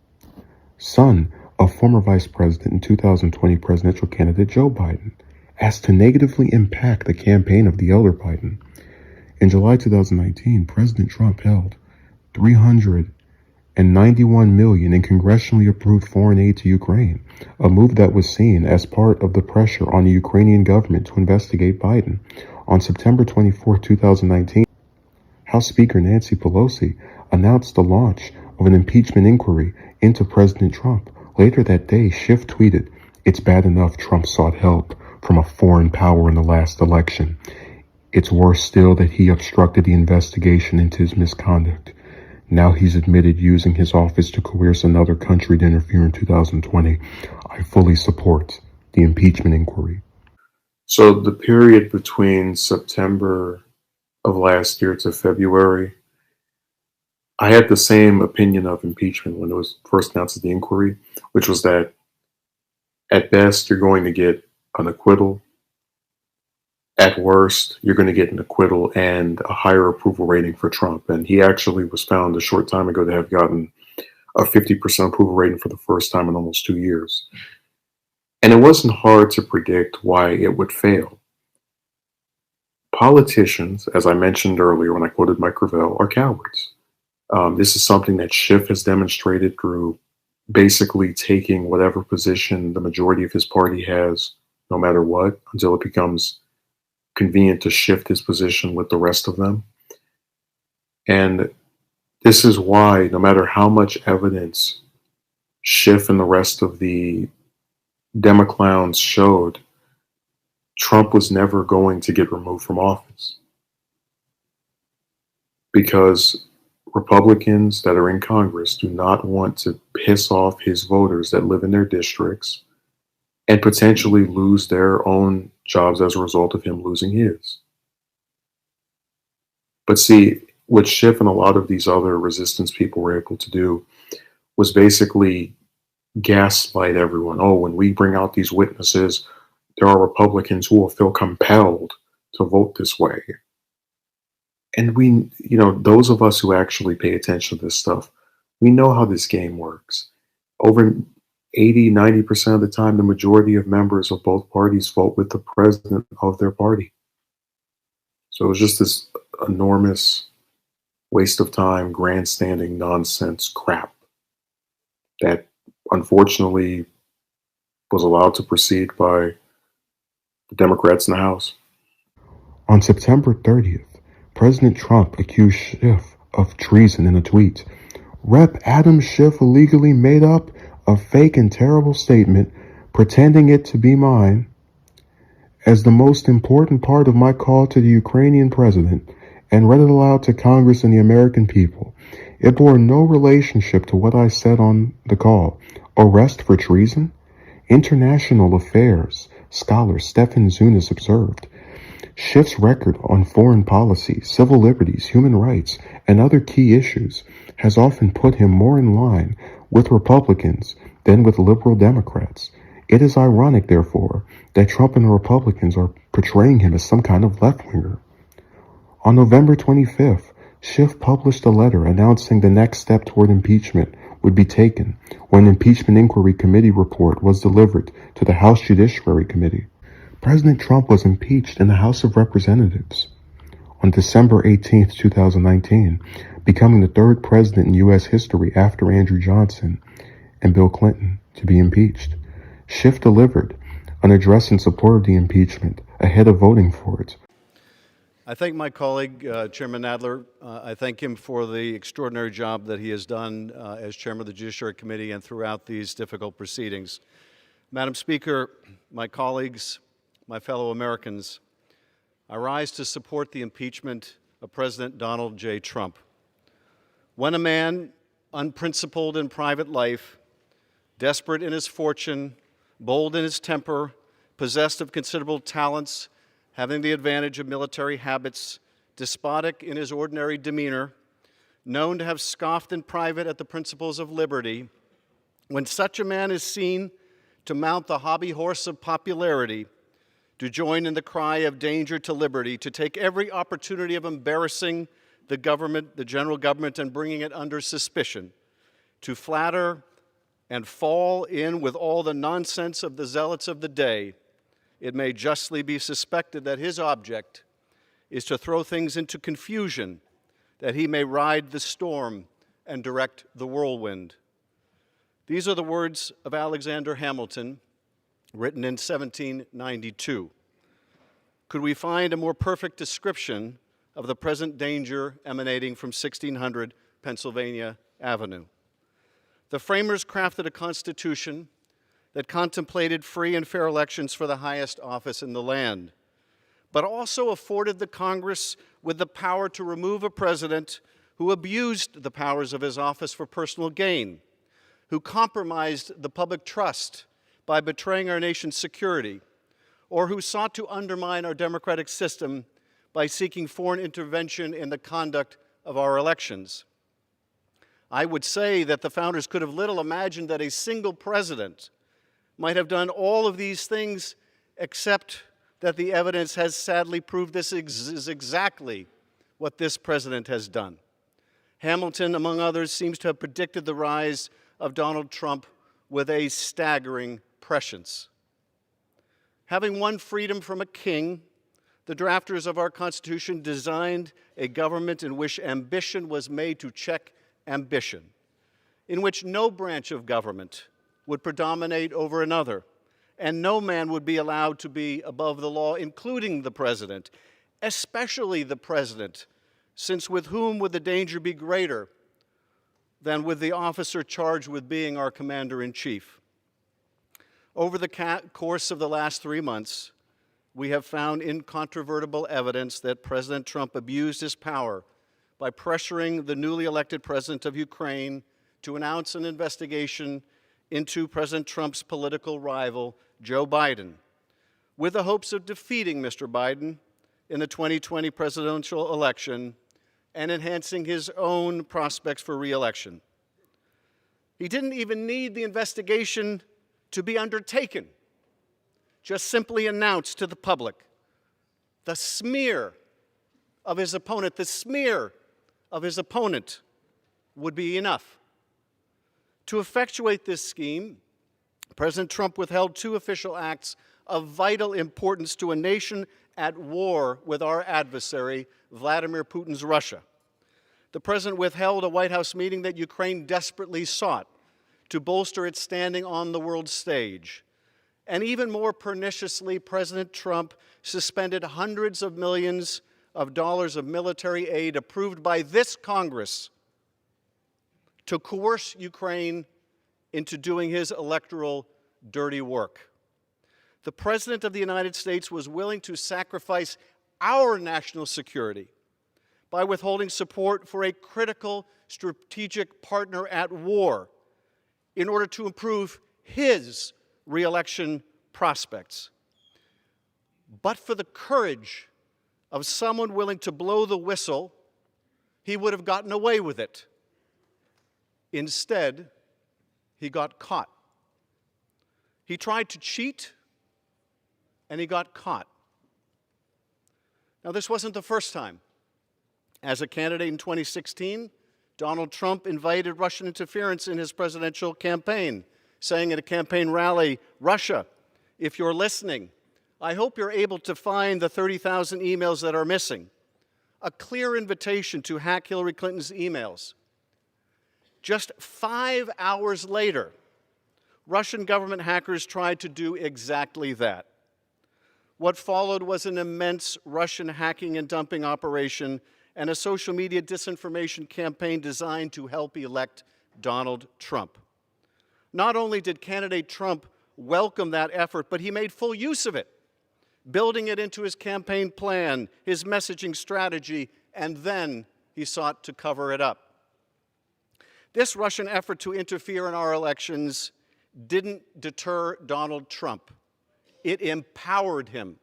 son of former Vice President and 2020 presidential candidate Joe Biden, as to negatively impact the campaign of the elder Biden. In July 2019, President Trump held $391 million in congressionally approved foreign aid to Ukraine, a move that was seen as part of the pressure on the Ukrainian government to investigate Biden. On September 24, 2019, House Speaker Nancy Pelosi announced the launch of an impeachment inquiry into President Trump. Later that day, Schiff tweeted, "It's bad enough Trump sought help from a foreign power in the last election. It's worse still that he obstructed the investigation into his misconduct. Now he's admitted using his office to coerce another country to interfere in 2020. I fully support the impeachment inquiry." So the period between September of last year to February, I had the same opinion of impeachment when it was first announced at the inquiry, which was that at best you're going to get an acquittal. At worst, you're going to get an acquittal and a higher approval rating for Trump. And he actually was found a short time ago to have gotten a 50% approval rating for the first time in almost 2 years. And it wasn't hard to predict why it would fail. Politicians, as I mentioned earlier when I quoted Mike Gravel, are cowards. This is something that Schiff has demonstrated through basically taking whatever position the majority of his party has, no matter what, until it becomes convenient to shift his position with the rest of them. And this is why, no matter how much evidence Schiff and the rest of the Democlowns showed, Trump was never going to get removed from office. Because Republicans that are in Congress do not want to piss off his voters that live in their districts and potentially lose their own jobs as a result of him losing his. But see, what Schiff and a lot of these other resistance people were able to do was basically gaslight everyone. Oh, when we bring out these witnesses, there are Republicans who will feel compelled to vote this way. And we, those of us who actually pay attention to this stuff, we know how this game works. Over 80-90% of the time, the majority of members of both parties vote with the president of their party. So it was just this enormous waste of time, grandstanding nonsense crap that unfortunately was allowed to proceed by the Democrats in the House. On September 30th, President Trump accused Schiff of treason in a tweet. Rep. Adam Schiff illegally made up a fake and terrible statement, pretending it to be mine, as the most important part of my call to the Ukrainian president, and read it aloud to Congress and the American people. It bore no relationship to what I said on the call. Arrest for treason? International affairs scholar Stefan Zunis observed. Schiff's record on foreign policy, civil liberties, human rights, and other key issues has often put him more in line with Republicans than with liberal Democrats. It is ironic, therefore, that Trump and the Republicans are portraying him as some kind of left-winger. On November 25th, Schiff published a letter announcing the next step toward impeachment would be taken when an impeachment inquiry committee report was delivered to the House Judiciary Committee. President Trump was impeached in the House of Representatives on December 18, 2019, becoming the third president in U.S. history after Andrew Johnson and Bill Clinton to be impeached. Schiff delivered an address in support of the impeachment ahead of voting for it. I thank my colleague, Chairman Nadler. I thank him for the extraordinary job that he has done as chairman of the Judiciary Committee and throughout these difficult proceedings. Madam Speaker, my colleagues, my fellow Americans, I rise to support the impeachment of President Donald J. Trump. When a man, unprincipled in private life, desperate in his fortune, bold in his temper, possessed of considerable talents, having the advantage of military habits, despotic in his ordinary demeanor, known to have scoffed in private at the principles of liberty, when such a man is seen to mount the hobby horse of popularity, to join in the cry of danger to liberty, to take every opportunity of embarrassing the government, the general government, and bringing it under suspicion, to flatter and fall in with all the nonsense of the zealots of the day, it may justly be suspected that his object is to throw things into confusion, that he may ride the storm and direct the whirlwind. These are the words of Alexander Hamilton, written in 1792. Could we find a more perfect description of the present danger emanating from 1600 Pennsylvania Avenue? The framers crafted a constitution that contemplated free and fair elections for the highest office in the land, but also afforded the Congress with the power to remove a president who abused the powers of his office for personal gain, who compromised the public trust by betraying our nation's security, or who sought to undermine our democratic system by seeking foreign intervention in the conduct of our elections. I would say that the founders could have little imagined that a single president might have done all of these things, except that the evidence has sadly proved this is exactly what this president has done. Hamilton, among others, seems to have predicted the rise of Donald Trump with a staggering prescience. Having won freedom from a king, the drafters of our Constitution designed a government in which ambition was made to check ambition, in which no branch of government would predominate over another, and no man would be allowed to be above the law, including the president, especially the president, since with whom would the danger be greater than with the officer charged with being our commander-in-chief? Over the course of the last 3 months, we have found incontrovertible evidence that President Trump abused his power by pressuring the newly elected president of Ukraine to announce an investigation into President Trump's political rival, Joe Biden, with the hopes of defeating Mr. Biden in the 2020 presidential election and enhancing his own prospects for re-election. He didn't even need the investigation to be undertaken, just simply announced to the public. The smear of his opponent, would be enough. To effectuate this scheme, President Trump withheld 2 official acts of vital importance to a nation at war with our adversary, Vladimir Putin's Russia. The president withheld a White House meeting that Ukraine desperately sought to bolster its standing on the world stage. And even more perniciously, President Trump suspended hundreds of millions of dollars of military aid approved by this Congress to coerce Ukraine into doing his electoral dirty work. The President of the United States was willing to sacrifice our national security by withholding support for a critical strategic partner at war in order to improve his re-election prospects. But for the courage of someone willing to blow the whistle, he would have gotten away with it. Instead, he got caught. He tried to cheat, and he got caught. Now, this wasn't the first time. As a candidate in 2016, Donald Trump invited Russian interference in his presidential campaign, saying at a campaign rally, "Russia, if you're listening, I hope you're able to find the 30,000 emails that are missing." A clear invitation to hack Hillary Clinton's emails. Just 5 hours later, Russian government hackers tried to do exactly that. What followed was an immense Russian hacking and dumping operation and a social media disinformation campaign designed to help elect Donald Trump. Not only did candidate Trump welcomed that effort, but he made full use of it, building it into his campaign plan, his messaging strategy, and then he sought to cover it up. This Russian effort to interfere in our elections didn't deter Donald Trump. It empowered him.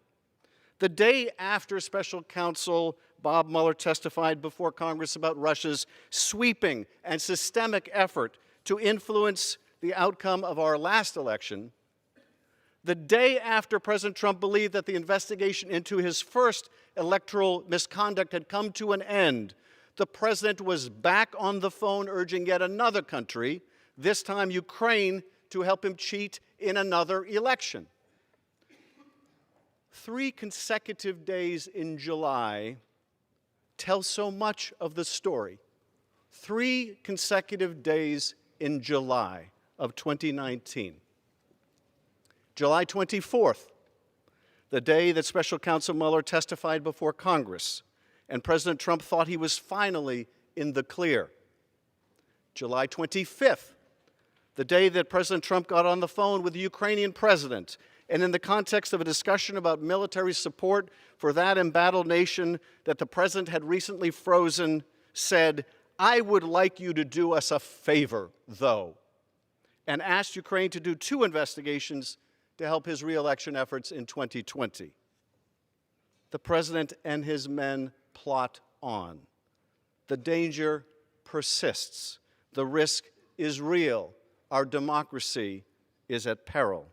The day after Special Counsel Bob Mueller testified before Congress about Russia's sweeping and systemic effort to influence the outcome of our last election, the day after President Trump believed that the investigation into his first electoral misconduct had come to an end, the president was back on the phone urging yet another country, this time Ukraine, to help him cheat in another election. 3 consecutive days in July tell so much of the story. 3 consecutive days in July of 2019. July 24th, the day that Special Counsel Mueller testified before Congress, and President Trump thought he was finally in the clear. July 25th, the day that President Trump got on the phone with the Ukrainian president, and in the context of a discussion about military support for that embattled nation that the president had recently frozen, said, "I would like you to do us a favor, though," and asked Ukraine to do 2 investigations to help his re-election efforts in 2020. The president and his men plot on. The danger persists. The risk is real. Our democracy is at peril.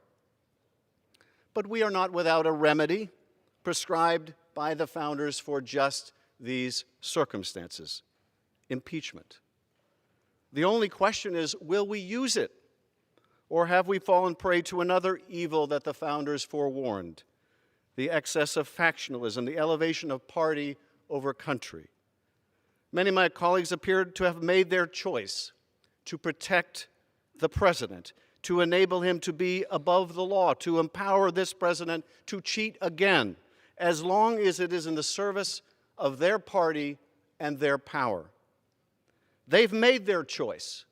But we are not without a remedy prescribed by the founders for just these circumstances: impeachment. The only question is, will we use it? Or have we fallen prey to another evil that the founders forewarned? The excess of factionalism, the elevation of party over country. Many of my colleagues appeared to have made their choice to protect the president, to enable him to be above the law, to empower this president to cheat again, as long as it is in the service of their party and their power. They've made their choice,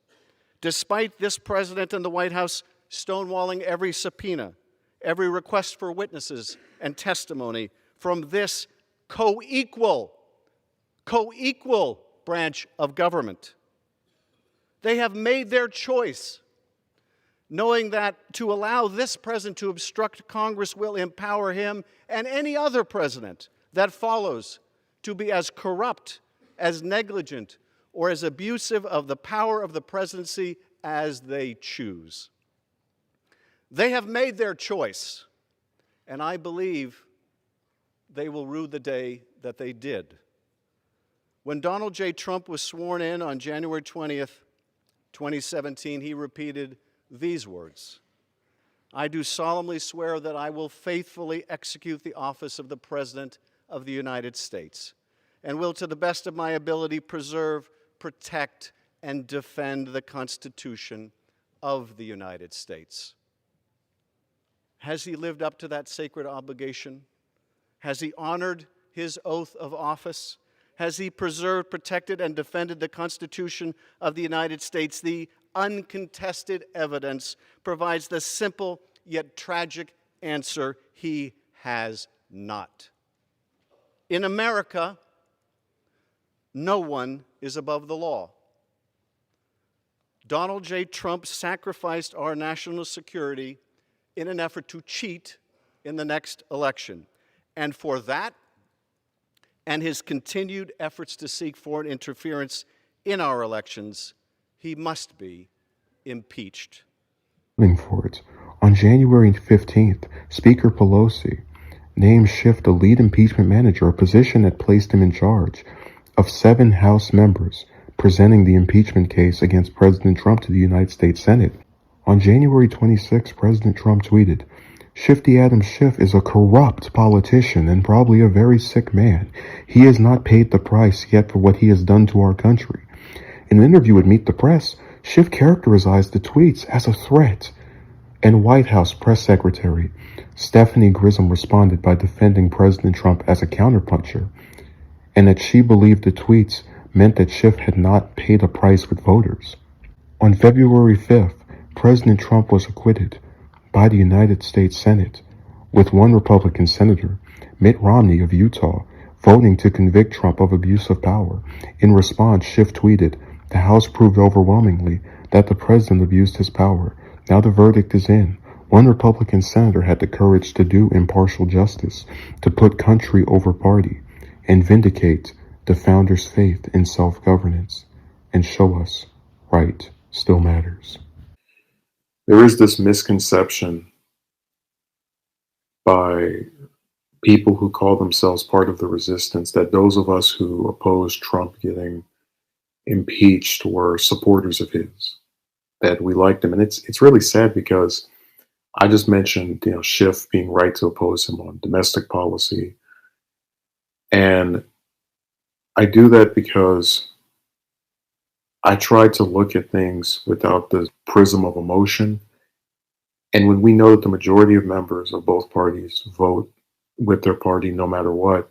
despite this president and the White House stonewalling every subpoena, every request for witnesses and testimony from this co-equal branch of government. They have made their choice, knowing that to allow this president to obstruct Congress will empower him and any other president that follows to be as corrupt, as negligent, or as abusive of the power of the presidency as they choose. They have made their choice, and I believe they will rue the day that they did. When Donald J. Trump was sworn in on January 20th, 2017, he repeated these words: "I do solemnly swear that I will faithfully execute the office of the President of the United States and will, to the best of my ability, preserve, protect, and defend the Constitution of the United States." Has he lived up to that sacred obligation? Has he honored his oath of office? Has he preserved, protected, and defended the Constitution of the United States? The uncontested evidence provides the simple yet tragic answer: he has not. In America, no one is above the law. Donald J. Trump sacrificed our national security in an effort to cheat in the next election. And for that, and his continued efforts to seek foreign interference in our elections, he must be impeached. For it. On January 15th, Speaker Pelosi named Schiff the lead impeachment manager, a position that placed him in charge of 7 House members presenting the impeachment case against President Trump to the United States Senate. On January 26, President Trump tweeted, "Shifty Adam Schiff is a corrupt politician and probably a very sick man. He has not paid the price yet for what he has done to our country." In an interview with Meet the Press, Schiff characterized the tweets as a threat, and White House Press Secretary Stephanie Grissom responded by defending President Trump as a counterpuncher, and that she believed the tweets meant that Schiff had not paid a price with voters. On February 5th, President Trump was acquitted by the United States Senate, with one Republican senator, Mitt Romney of Utah, voting to convict Trump of abuse of power. In response, Schiff tweeted, "The House proved overwhelmingly that the president abused his power. Now the verdict is in. One Republican senator had the courage to do impartial justice, to put country over party, and vindicate the founders' faith in self-governance, and show us right still matters." There is this misconception by people who call themselves part of the resistance that those of us who opposed Trump getting impeached were supporters of his, that we liked him. And it's really sad because I just mentioned, Schiff being right to oppose him on domestic policy. And I do that because I try to look at things without the prism of emotion. And when we know that the majority of members of both parties vote with their party no matter what,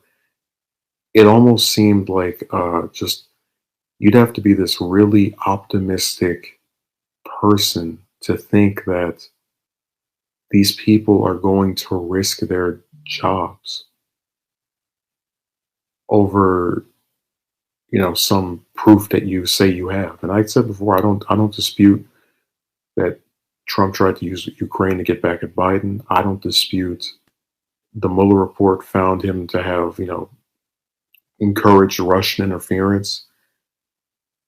it almost seemed like just you'd have to be this really optimistic person to think that these people are going to risk their jobs over some proof that you say you have. And I said before, I don't dispute that Trump tried to use Ukraine to get back at Biden. I don't dispute the Mueller report found him to have encouraged Russian interference.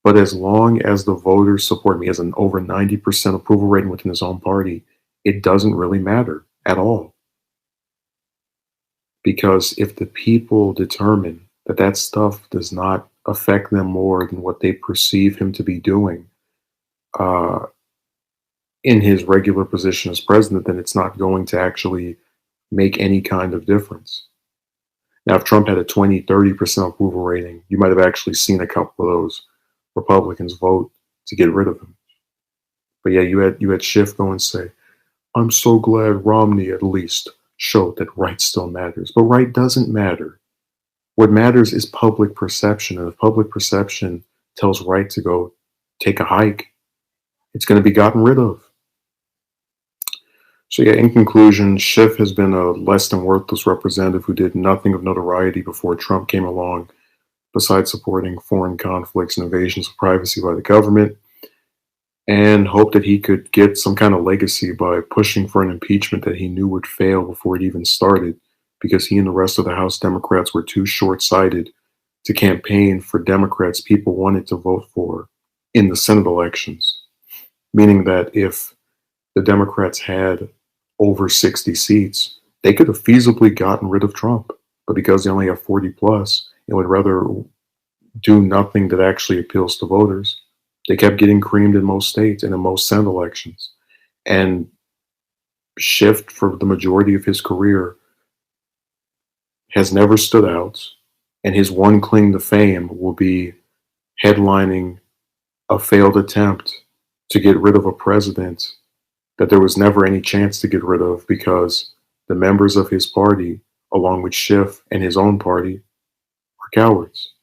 But as long as the voters support him, he has an over 90% approval rating within his own party, it doesn't really matter at all. Because if the people determine that that stuff does not affect them more than what they perceive him to be doing in his regular position as president, then it's not going to actually make any kind of difference. Now, if Trump had a 20, 30% approval rating, you might have actually seen a couple of those Republicans vote to get rid of him. But yeah, you had Schiff go and say, "I'm so glad Romney at least showed that right still matters." But right doesn't matter. What matters is public perception. And if public perception tells right to go take a hike, it's going to be gotten rid of. So yeah, in conclusion, Schiff has been a less than worthless representative who did nothing of notoriety before Trump came along, besides supporting foreign conflicts and invasions of privacy by the government, and hoped that he could get some kind of legacy by pushing for an impeachment that he knew would fail before it even started, because he and the rest of the House Democrats were too short-sighted to campaign for Democrats people wanted to vote for in the Senate elections. Meaning that if the Democrats had over 60 seats, they could have feasibly gotten rid of Trump. But because they only have 40 plus and would rather do nothing that actually appeals to voters, they kept getting creamed in most states and in most Senate elections. And Schiff, for the majority of his career, has never stood out. And his one claim to fame will be headlining a failed attempt to get rid of a president that there was never any chance to get rid of, because the members of his party, along with Schiff and his own party, are cowards.